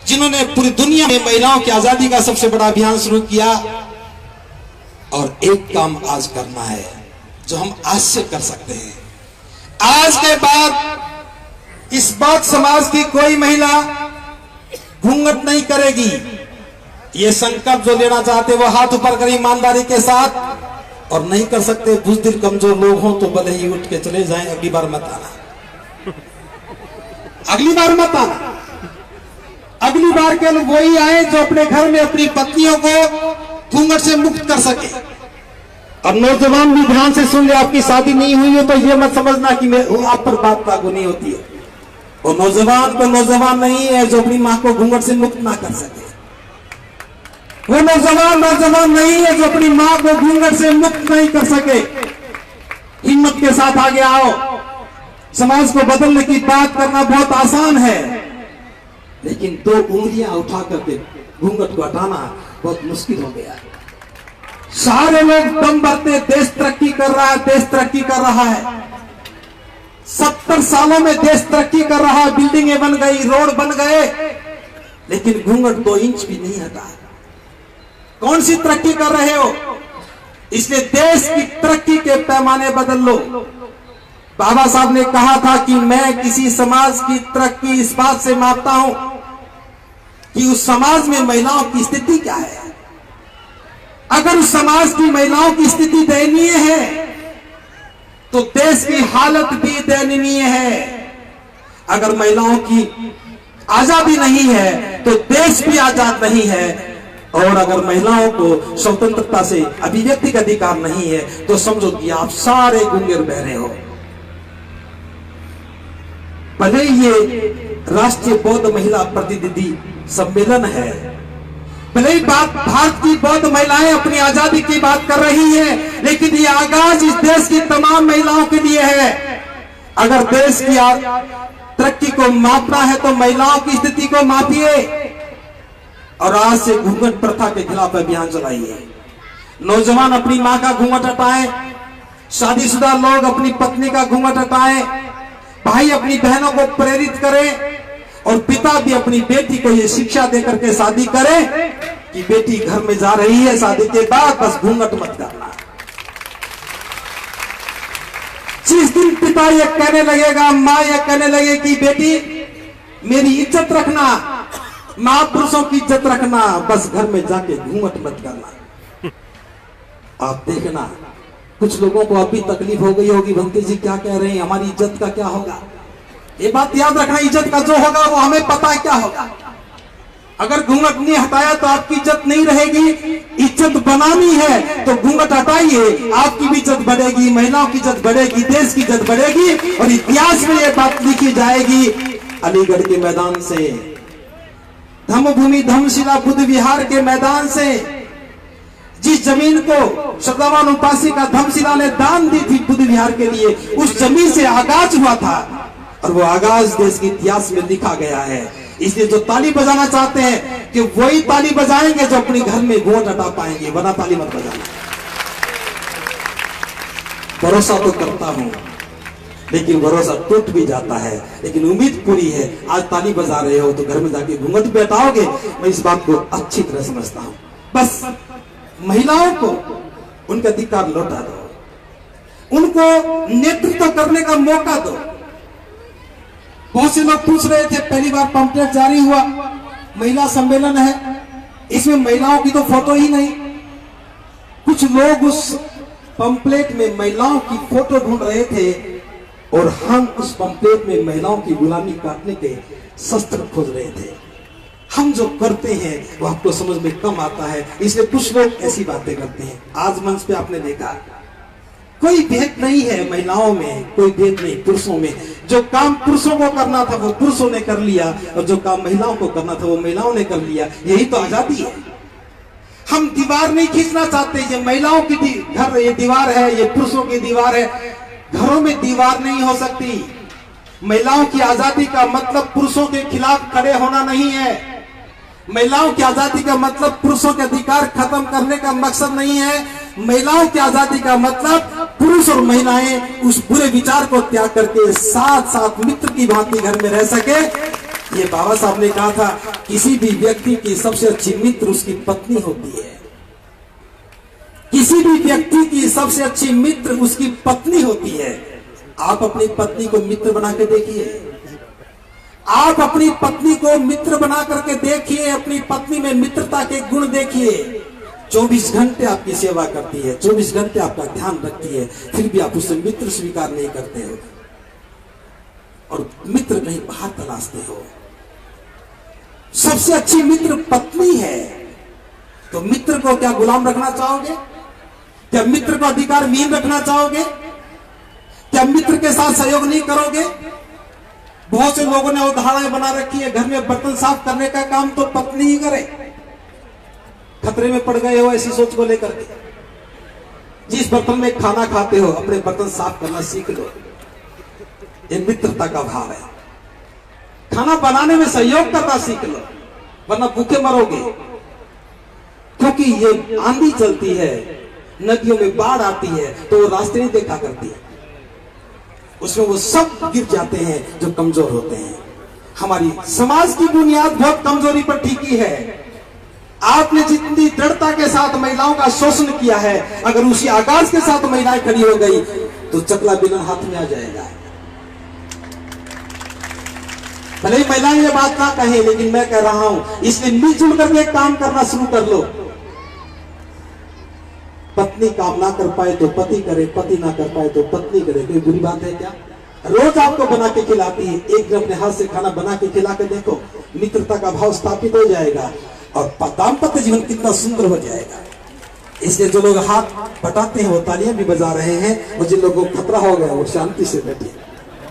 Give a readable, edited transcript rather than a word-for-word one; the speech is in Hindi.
जिन्होंने पूरी दुनिया में महिलाओं की आजादी का सबसे बड़ा अभियान शुरू किया। और एक काम आज करना है जो हम आज से कर सकते हैं। आज के बाद इस बात समाज की कोई महिला घूंघट नहीं करेगी। ये संकल्प जो लेना चाहते वो हाथ ऊपर कर ईमानदारी के साथ, और नहीं कर सकते बुज़दिल कमजोर लोग हों तो भले ही उठ के चले जाएं, अगली बार मत आना, अगली बार मत आना। अगली बार केवल वही आए जो अपने घर में अपनी पत्नियों को घूंघट से मुक्त कर सके। और नौजवान भी ध्यान से सुन ले, आपकी शादी नहीं हुई है तो ये मत समझना कि आप पर बात लागू नहीं होती है। और नौजवान तो नौजवान नहीं है जो अपनी मां को घूंघट से मुक्त ना कर सके। वो नौजवान नहीं है जो अपनी मां को घूंघट से मुक्त नहीं कर सके। हिम्मत के साथ आगे आओ। समाज को बदलने की बात करना बहुत आसान है, लेकिन दो उंगलियां उठा करके घूंघट को हटाना बहुत मुश्किल हो गया। सारे लोग दम भरते देश तरक्की कर रहा है, देश तरक्की कर रहा है। 70 सालों में देश तरक्की कर रहा है, बिल्डिंगें बन गई, रोड बन गए, लेकिन घूंघट 2 इंच भी नहीं हटा। कौन सी तरक्की कर रहे हो? इसलिए देश की तरक्की के पैमाने बदल लो। बाबा साहब ने कहा था कि मैं किसी समाज की तरक्की इस बात से मापता हूं कि उस समाज में महिलाओं की स्थिति क्या है। अगर उस समाज की महिलाओं की स्थिति दयनीय है तो देश की हालत भी दयनीय है। अगर महिलाओं की आजादी नहीं है तो देश भी आजाद नहीं है। और अगर महिलाओं को स्वतंत्रता से अभिव्यक्ति का अधिकार नहीं है तो समझो कि आप सारे गुंगे बहरे हो। भले ये राष्ट्रीय बौद्ध महिला प्रतिनिधि सम्मेलन है, भले ही बात भारत की बौद्ध महिलाएं अपनी आजादी की बात कर रही हैं, लेकिन ये आगाज इस देश की तमाम महिलाओं के लिए है। अगर देश की तरक्की को मापना है तो महिलाओं की स्थिति को मापिए। और आज से घूंघट प्रथा के खिलाफ अभियान चलाइए। नौजवान अपनी मां का घूंघट हटाएं, शादीशुदा लोग अपनी पत्नी का घूंघट हटाएं, भाई अपनी बहनों को प्रेरित करें, और पिता भी अपनी बेटी को ये शिक्षा देकर के शादी करे कि बेटी घर में जा रही है, शादी के बाद बस घूंघट मत करना। जिस दिन पिता ये कहने लगेगा, माँ ये कहने लगे कि बेटी मेरी इज्जत रखना, महापुरुषों की इज्जत रखना, बस घर में जाके घूंघट मत करना। आप देखना कुछ लोगों को अभी तकलीफ हो गई होगी, भंते जी क्या कह रहे हैं, हमारी इज्जत का क्या होगा। ये बात याद रखना, इज्जत का जो होगा वो हमें पता है क्या होगा। अगर घूंघट नहीं हटाया तो आपकी इज्जत नहीं रहेगी। इज्जत बनानी है तो घूंघट हटाइए, आपकी भी इज्जत बढ़ेगी, महिलाओं की इज्जत बढ़ेगी, देश की इज्जत बढ़ेगी। और इतिहास में ये बात लिखी जाएगी, अलीगढ़ के मैदान से, धम्मभूमि धम्मशिला बुद्ध विहार के मैदान से, जिस जमीन को श्रद्धावान उपासिका धम्मशिला ने दान दी थी बुद्ध विहार के लिए, उस जमीन से आगाज हुआ था। और वो आगाज देश के इतिहास में लिखा गया है। इसलिए जो ताली बजाना चाहते हैं कि वही ताली बजाएंगे जो अपने घर में घूंघट हटा पाएंगे, वरना ताली मत बजाना। भरोसा तो करता हूं लेकिन भरोसा टूट भी जाता है, लेकिन उम्मीद पूरी है। आज ताली बजा रहे हो तो घर में जाके घूंघट पे हटाओगे, मैं इस बात को अच्छी तरह समझता हूं। बस महिलाओं को उनका अधिकार लौटा दो, उनको नेतृत्व करने का मौका दो। बहुत से लोग पूछ रहे थे, पहली बार पंपलेट जारी हुआ, महिला सम्मेलन है, इसमें महिलाओं की तो फोटो ही नहीं। कुछ लोग उस पंपलेट में महिलाओं की फोटो ढूंढ रहे थे और हम उस पंपलेट में महिलाओं की गुलामी काटने के शस्त्र खोज रहे थे। हम जो करते हैं वो आपको समझ में कम आता है, इसलिए कुछ लोग ऐसी बातें करते हैं। आज मंच पे आपने देखा कोई भेद नहीं है महिलाओं में, कोई भेद नहीं पुरुषों में। जो काम पुरुषों को करना था वो पुरुषों ने कर लिया, और जो काम महिलाओं को करना था वो महिलाओं ने कर लिया। यही तो आजादी है। हम दीवार नहीं खींचना चाहते, ये महिलाओं की घर, ये दीवार है, ये पुरुषों की दीवार है। घरों में दीवार नहीं हो सकती। महिलाओं की आजादी का मतलब पुरुषों के खिलाफ खड़े होना नहीं है। महिलाओं की आजादी का मतलब पुरुषों के अधिकार खत्म करने का मकसद नहीं है। महिलाओं की आजादी का मतलब पुरुष और महिलाएं उस बुरे विचार को त्याग करके साथ साथ मित्र की भांति घर में रह सके, ये बाबा साहब ने कहा था, किसी भी व्यक्ति की सबसे अच्छी मित्र उसकी पत्नी होती है। किसी भी व्यक्ति की सबसे अच्छी मित्र उसकी पत्नी होती है। आप अपनी पत्नी को मित्र बना के देखिए, आप अपनी पत्नी को मित्र बना करके देखिए, अपनी पत्नी में मित्रता के गुण देखिए। 24 घंटे आपकी सेवा करती है, 24 घंटे आपका ध्यान रखती है, फिर भी आप उसे मित्र स्वीकार नहीं करते हो और मित्र कहीं बाहर तलाशते हो। सबसे अच्छी मित्र पत्नी है, तो मित्र को क्या गुलाम रखना चाहोगे? क्या मित्र को अधिकार मीन रखना चाहोगे? क्या मित्र के साथ सहयोग नहीं करोगे? बहुत से लोगों ने उदाहरण बना रखी है, घर में बर्तन साफ करने का काम तो पत्नी ही करे। खतरे में पड़ गए हो ऐसी सोच को लेकर के। जिस बर्तन में खाना खाते हो अपने बर्तन साफ करना सीख लो, ये मित्रता का भाव है। खाना बनाने में सहयोग करना सीख लो, वरना भूखे मरोगे। क्योंकि ये आंधी चलती है, नदियों में बाढ़ आती है तो वो रास्ते नहीं देखा करती, उसमें वो सब गिर जाते हैं जो कमजोर होते हैं। हमारी समाज की बुनियाद बहुत कमजोरी पर टिकी है। आपने जितनी दृढ़ता के साथ महिलाओं का शोषण किया है, अगर उसी आकाश के साथ महिलाएं खड़ी हो गई तो चकला बिलन हाथ में आ जाएगा। भले ही महिलाएं ये बात ना कहें, लेकिन मैं कह रहा हूं, इसलिए मिलजुल करके काम करना शुरू कर लो। पत्नी काम ना कर पाए तो पति करे, पति ना कर पाए तो पत्नी करे, कोई बुरी बात है क्या? रोज आपको बना के खिलाती है, एक दिन अपने हाथ से खाना बना के खिला के देखो, मित्रता का भाव स्थापित हो जाएगा और दाम्पत्य जीवन कितना सुंदर हो जाएगा। इसलिए जो लोग हाथ बटाते हैं वो तालियां भी बजा रहे हैं, और जिन लोगों को खतरा हो गया वो शांति से बैठे।